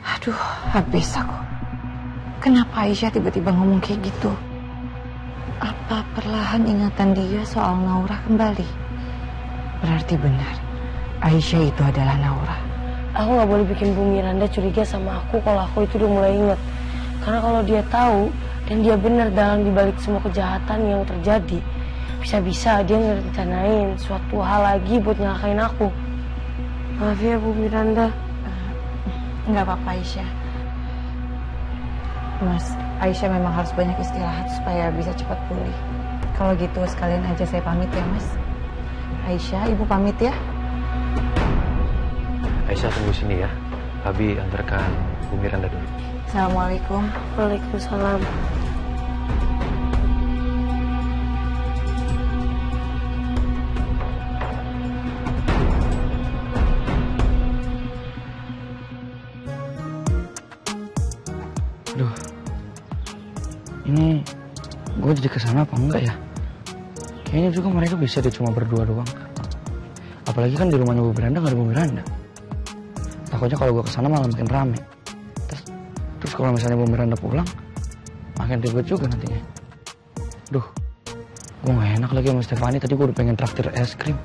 Aduh, habis aku. Kenapa Aisyah tiba-tiba ngomong kayak gitu? Apa perlahan ingatan dia soal Naura kembali? Berarti benar, Aisyah itu adalah Naura. Aku gak boleh bikin Bu Miranda curiga sama aku kalau aku itu udah mulai inget. Karena kalau dia tahu dan dia benar dalam dibalik semua kejahatan yang terjadi, bisa-bisa dia ngerencanain suatu hal lagi buat nyalakain aku. Maaf ya Bu Miranda. Nggak apa-apa Aisyah. Mas, Aisyah memang harus banyak istirahat supaya bisa cepat pulih. Kalau gitu sekalian aja saya pamit ya Mas. Aisyah, Ibu pamit ya. Aisyah tunggu sini ya. Abi antarkan Bu Miranda dulu. Assalamualaikum. Waalaikumsalam. Aduh, ini gue jadi kesana apa enggak ya? Kayaknya juga mereka bisa deh cuma berdua doang. Apalagi kan di rumahnya Bu Miranda nggak ada Bu Miranda. Takutnya kalau gue kesana malah makin rame. Terus kalau misalnya Bu Miranda pulang, makin ribet juga nantinya. Duh, gue nggak enak lagi sama Stefani. Tadi gue udah pengen traktir es krim.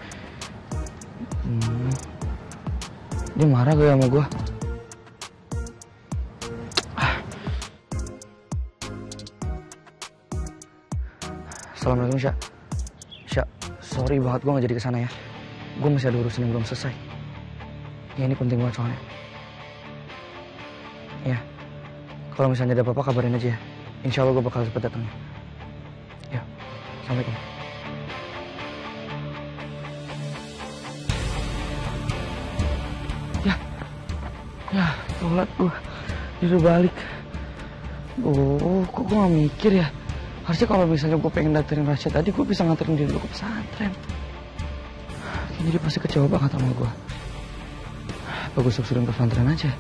Dia marah gak sama gue? Assalamualaikum Sya. Sya, sorry banget gue gak jadi kesana ya. Gue masih ada urusan yang belum selesai. Ya ini penting banget soalnya. Ya, kalau misalnya ada apa-apa kabarin aja ya. Insya Allah gue bakal cepet datang. Ya, Assalamualaikum. Ya, telat gue. Dia udah balik. Oh, kok gue gak mikir ya. Harusnya kalau misalnya gue pengen datengin Rasya tadi, gue bisa nganterin dia dulu ke pesantren. Kayaknya dia pasti kecewa banget sama gue. Bagus suruh ke pesantren aja.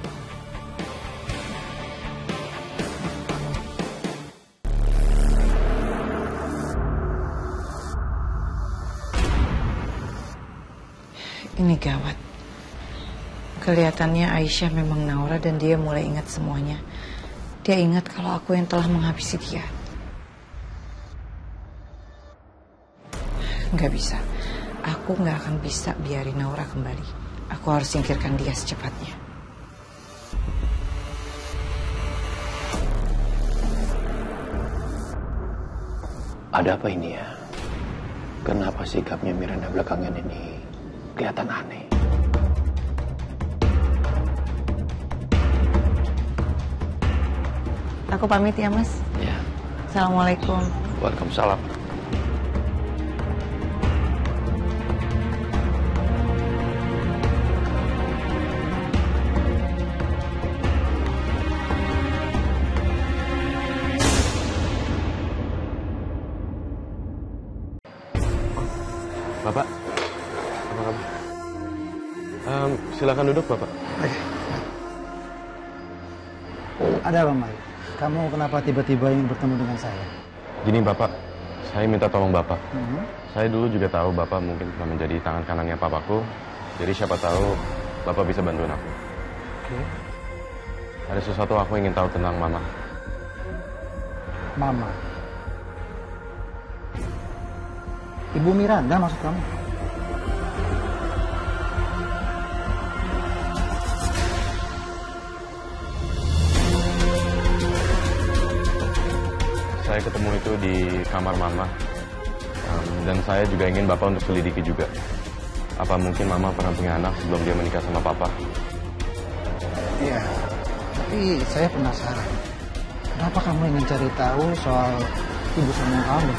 Ini gawat. Kelihatannya Aisyah memang Naura dan dia mulai ingat semuanya. Dia ingat kalau aku yang telah menghabisi dia. Nggak bisa. Aku nggak akan bisa biarin Naura kembali. Aku harus singkirkan dia secepatnya. Ada apa ini ya? Kenapa sikapnya Miranda belakangan ini kelihatan aneh? Aku pamit ya Mas. Ya. Assalamualaikum. Waalaikumsalam. Bapak, apa kabar? Silakan duduk, Bapak. Ada apa, Mai? Kamu kenapa tiba-tiba ingin bertemu dengan saya? Gini, Bapak, saya minta tolong Bapak. Saya dulu juga tahu Bapak mungkin pernah menjadi tangan kanannya papaku. Jadi siapa tahu Bapak bisa bantuin aku. Oke. Ada sesuatu aku ingin tahu tentang Mama. Mama. Ibu Miranda maksud kamu? Saya ketemu itu di kamar Mama. Dan saya juga ingin Bapak untuk selidiki juga. Apa mungkin Mama pernah punya anak sebelum dia menikah sama Papa? Iya. Tapi saya penasaran. Kenapa kamu ingin cari tahu soal ibu sulung kamu?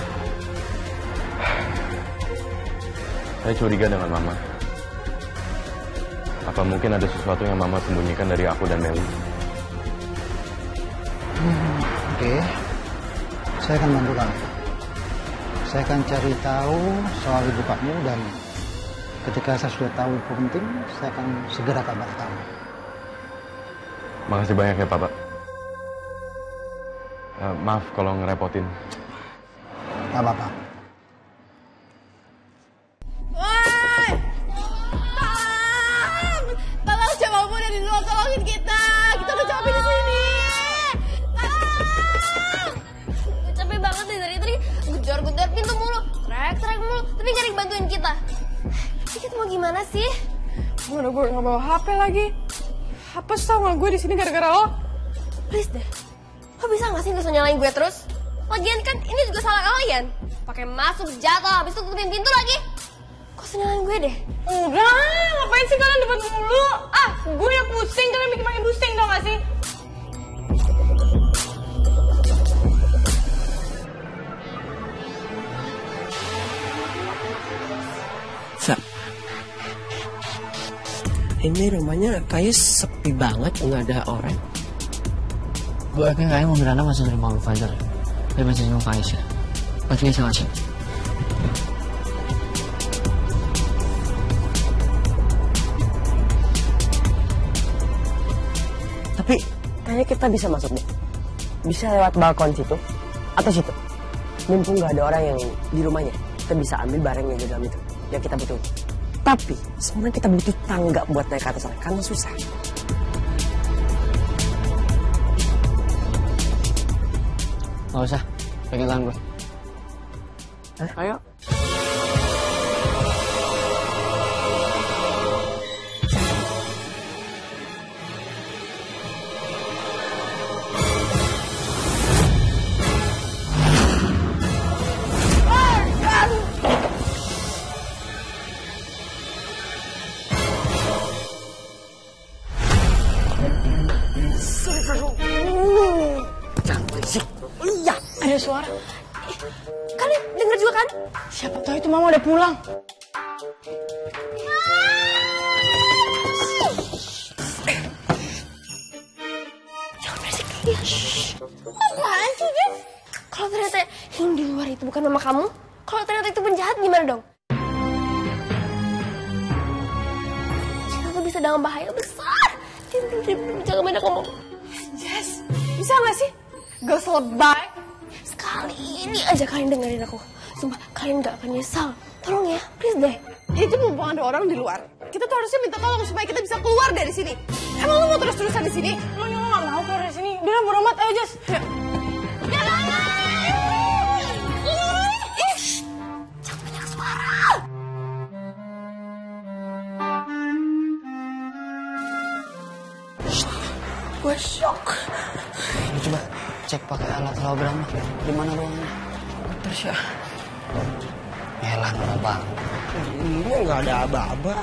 Saya curiga dengan Mama. Apa mungkin ada sesuatu yang Mama sembunyikan dari aku dan Meli? Oke. Saya akan bantu kamu. Saya akan cari tahu soal ibu kamu dan ketika saya sudah tahu info penting, saya akan segera kabar kamu. Makasih banyak ya, Papa. Maaf kalau ngerepotin. Gak apa-apa. Tolong siapapun dari luar tolongin kita. Kita udah gimana sih? Mana gue nggak bawa HP lagi. Hapus tau nggak gue di sini gara-gara lo? Please deh. Lo bisa nggak sih nggak usah nyalain gue terus? Lagian kan ini juga salah kalian. Pakai masuk jatuh, habis itu tutupin pintu lagi. Kok usah nyalain gue deh? Udah, ngapain sih kalian debat mulu? Ah, gue yang pusing, kalian bikin makin pusing tau gak sih? Sa, ini rumahnya kayak sepi banget, nggak ada orang. Gue yakin kayaknya mau Miranda masih nerima lu Fajar. Dia masih sama Aisyah. Pasti Aisyah ngasih. Tapi kayaknya kita bisa masuk deh. Bisa lewat balkon situ atau situ. Mumpung nggak ada orang yang di rumahnya, kita bisa ambil barang yang di dalam itu yang kita butuh. Tapi sebenarnya kita butuh tangga buat naik ke atas sana karena susah. Gak usah, pegang tangan gue. Ayo. Jangan berisik. Iya, ada suara. Kalian denger juga kan? Siapa tahu itu mama udah pulang. Jangan berisik. Iya. Apaan sih, Jeff? Kalau ternyata yang di luar itu bukan mama kamu, kalau ternyata itu penjahat gimana dong? Kita tuh bisa dalam bahaya besar. Jangan banyak ngomong. Jess, bisa gak sih? Gak usah lebay. Sekali ini aja kalian dengerin aku. Sumpah, kalian gak akan nyesal. Tolong ya, please deh. Itu mumpung ada orang di luar. Kita tuh harusnya minta tolong supaya kita bisa keluar dari sini. Emang lo mau terus-terusan di sini? Lo gak mau keluar dari sini. Udah bodo amat, ayo Jess. Jangan banyak suara. Gue shock. Lu coba cek pakai alat hologram. Di mana ruangnya? Terus ya. Yalah, nggak apa-apa. Ini nggak ada aba-aba.